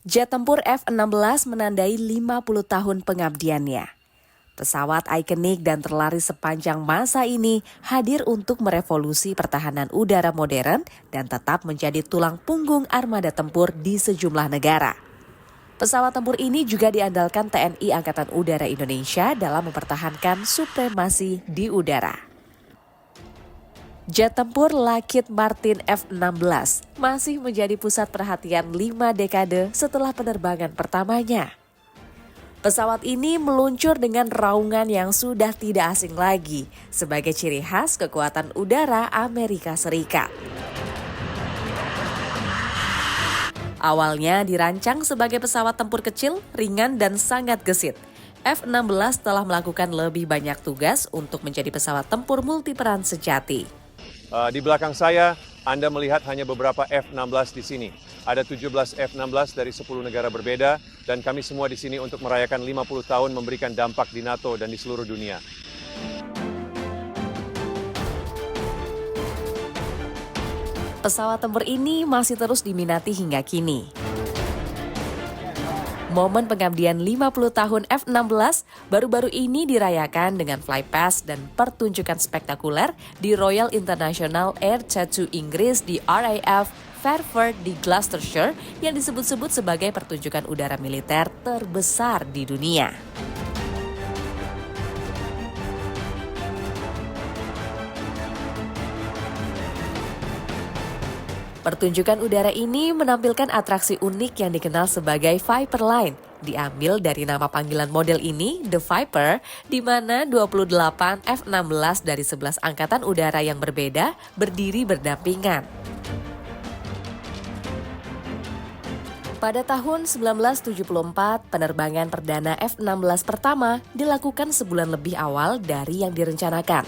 Jet tempur F-16 menandai 50 tahun pengabdiannya. Pesawat ikonik dan terlaris sepanjang masa ini hadir untuk merevolusi pertahanan udara modern dan tetap menjadi tulang punggung armada tempur di sejumlah negara. Pesawat tempur ini juga diandalkan TNI Angkatan Udara Indonesia dalam mempertahankan supremasi di udara. Jet tempur Lockheed Martin F-16 masih menjadi pusat perhatian 5 dekade setelah penerbangan pertamanya. Pesawat ini meluncur dengan raungan yang sudah tidak asing lagi sebagai ciri khas kekuatan udara Amerika Serikat. Awalnya dirancang sebagai pesawat tempur kecil, ringan, dan sangat gesit. F-16 telah melakukan lebih banyak tugas untuk menjadi pesawat tempur multiperan sejati. Di belakang saya, Anda melihat hanya beberapa F-16 di sini. Ada 17 F-16 dari 10 negara berbeda, dan kami semua di sini untuk merayakan 50 tahun memberikan dampak di NATO dan di seluruh dunia. Pesawat tempur ini masih terus diminati hingga kini. Momen pengabdian 50 tahun F-16 baru-baru ini dirayakan dengan flypast dan pertunjukan spektakuler di Royal International Air Tattoo Inggris di RAF Fairford di Gloucestershire yang disebut-sebut sebagai pertunjukan udara militer terbesar di dunia. Pertunjukan udara ini menampilkan atraksi unik yang dikenal sebagai Viper Line. Diambil dari nama panggilan model ini, The Viper, di mana 28 F-16 dari 11 angkatan udara yang berbeda berdiri berdampingan. Pada tahun 1974, penerbangan perdana F-16 pertama dilakukan sebulan lebih awal dari yang direncanakan.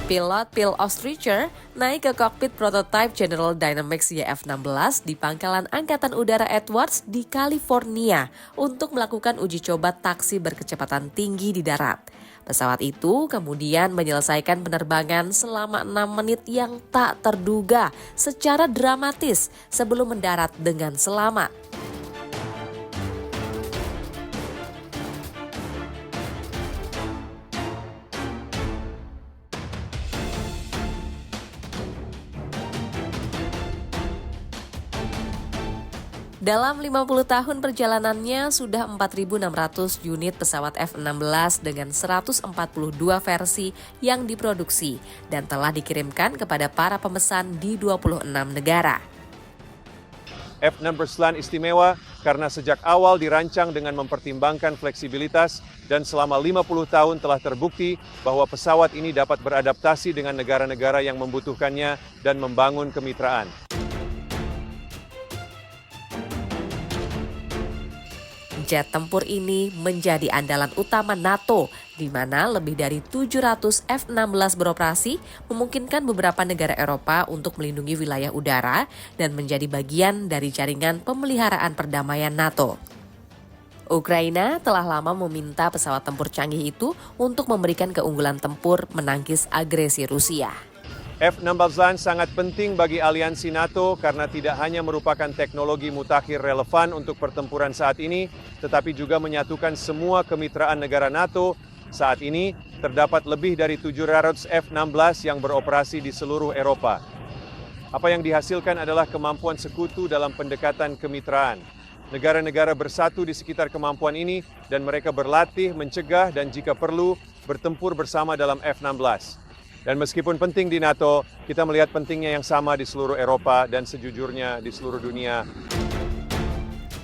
Pilot Phil Ostricher naik ke kokpit prototipe General Dynamics YF-16 di Pangkalan Angkatan Udara Edwards di California untuk melakukan uji coba taksi berkecepatan tinggi di darat. Pesawat itu kemudian menyelesaikan penerbangan selama 6 menit yang tak terduga secara dramatis sebelum mendarat dengan selamat. Dalam 50 tahun perjalanannya, sudah 4.600 unit pesawat F-16 dengan 142 versi yang diproduksi dan telah dikirimkan kepada para pemesan di 26 negara. F-16 istimewa karena sejak awal dirancang dengan mempertimbangkan fleksibilitas dan selama 50 tahun telah terbukti bahwa pesawat ini dapat beradaptasi dengan negara-negara yang membutuhkannya dan membangun kemitraan. Jet tempur ini menjadi andalan utama NATO, di mana lebih dari 700 F-16 beroperasi memungkinkan beberapa negara Eropa untuk melindungi wilayah udara dan menjadi bagian dari jaringan pemeliharaan perdamaian NATO. Ukraina telah lama meminta pesawat tempur canggih itu untuk memberikan keunggulan tempur menangkis agresi Rusia. F-16 sangat penting bagi aliansi NATO karena tidak hanya merupakan teknologi mutakhir relevan untuk pertempuran saat ini, tetapi juga menyatukan semua kemitraan negara NATO. Saat ini, terdapat lebih dari 700 F-16 yang beroperasi di seluruh Eropa. Apa yang dihasilkan adalah kemampuan sekutu dalam pendekatan kemitraan. Negara-negara bersatu di sekitar kemampuan ini dan mereka berlatih, mencegah, dan jika perlu, bertempur bersama dalam F-16. Dan meskipun penting di NATO, kita melihat pentingnya yang sama di seluruh Eropa dan sejujurnya di seluruh dunia.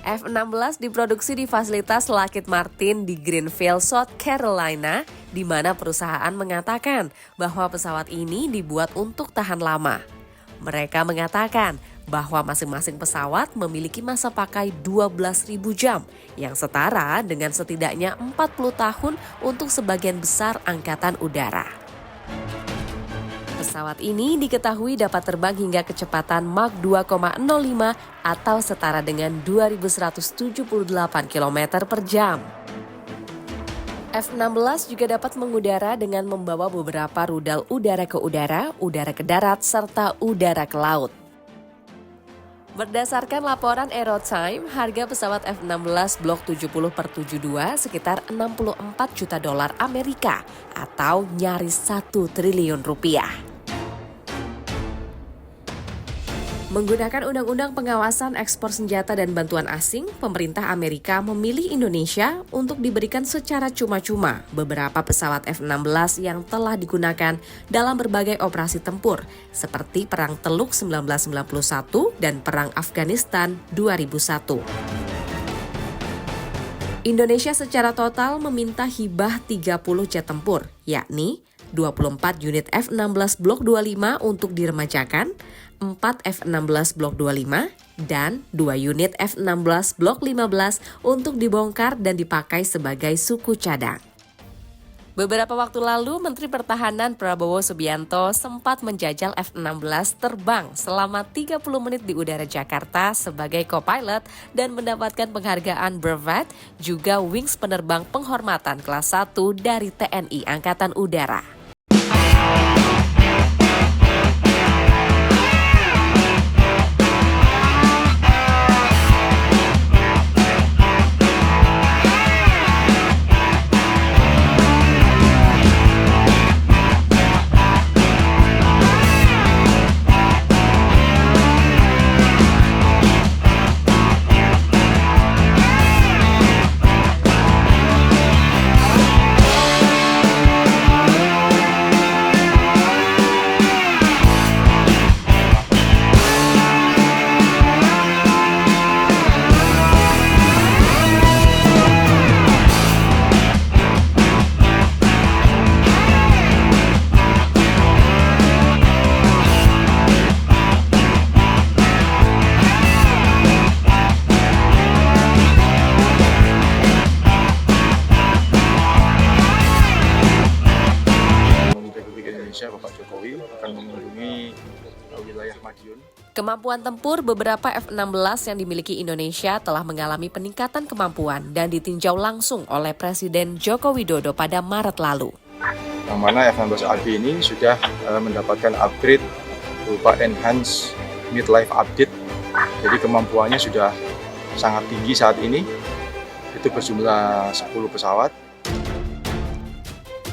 F-16 diproduksi di fasilitas Lockheed Martin di Greenville, South Carolina, di mana perusahaan mengatakan bahwa pesawat ini dibuat untuk tahan lama. Mereka mengatakan bahwa masing-masing pesawat memiliki masa pakai 12.000 jam, yang setara dengan setidaknya 40 tahun untuk sebagian besar angkatan udara. Pesawat ini diketahui dapat terbang hingga kecepatan Mach 2,05 atau setara dengan 2.178 km per jam. F-16 juga dapat mengudara dengan membawa beberapa rudal udara ke darat, serta udara ke laut. Berdasarkan laporan Aerotime, harga pesawat F-16 Block 70/72 sekitar 64 juta dolar Amerika atau nyaris 1 triliun rupiah. Menggunakan Undang-Undang Pengawasan Ekspor Senjata dan Bantuan Asing, pemerintah Amerika memilih Indonesia untuk diberikan secara cuma-cuma beberapa pesawat F-16 yang telah digunakan dalam berbagai operasi tempur, seperti Perang Teluk 1991 dan Perang Afghanistan 2001. Indonesia secara total meminta hibah 30 jet tempur, yakni 24 unit F-16 Block 25 untuk diremajakan, 4 F-16 Block 25, dan 2 unit F-16 Block 15 untuk dibongkar dan dipakai sebagai suku cadang. Beberapa waktu lalu, Menteri Pertahanan Prabowo Subianto sempat menjajal F-16 terbang selama 30 menit di udara Jakarta sebagai co-pilot dan mendapatkan penghargaan brevet, juga wings penerbang penghormatan kelas 1 dari TNI Angkatan Udara. Bapak Jokowi akan mengunjungi wilayah Madiun. Kemampuan tempur beberapa F-16 yang dimiliki Indonesia telah mengalami peningkatan kemampuan dan ditinjau langsung oleh Presiden Joko Widodo pada Maret lalu. Yang mana F-16AB ini sudah mendapatkan upgrade berupa enhanced mid-life update. Jadi kemampuannya sudah sangat tinggi saat ini. Itu berjumlah 10 pesawat.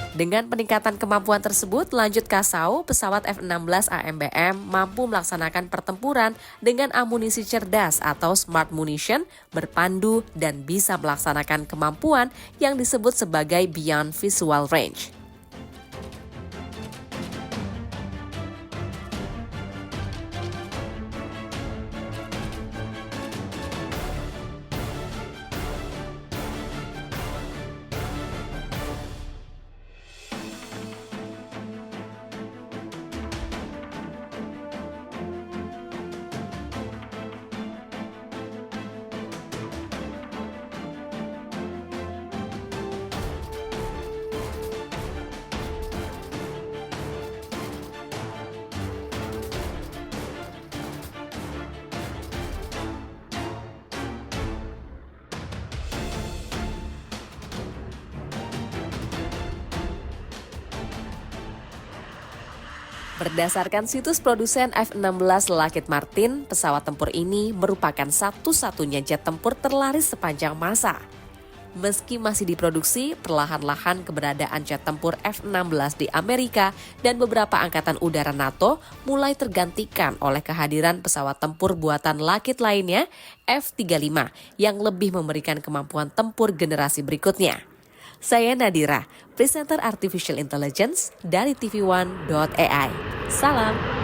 Dengan peningkatan kemampuan tersebut, lanjut Kasau, pesawat F-16 AMBM mampu melaksanakan pertempuran dengan amunisi cerdas atau smart munition, berpandu, dan bisa melaksanakan kemampuan yang disebut sebagai beyond visual range. Berdasarkan situs produsen F-16 Lockheed Martin, pesawat tempur ini merupakan satu-satunya jet tempur terlaris sepanjang masa. Meski masih diproduksi, perlahan-lahan keberadaan jet tempur F-16 di Amerika dan beberapa angkatan udara NATO mulai tergantikan oleh kehadiran pesawat tempur buatan Lockheed lainnya, F-35, yang lebih memberikan kemampuan tempur generasi berikutnya. Saya Nadira, presenter Artificial Intelligence dari TV1.ai. Salam!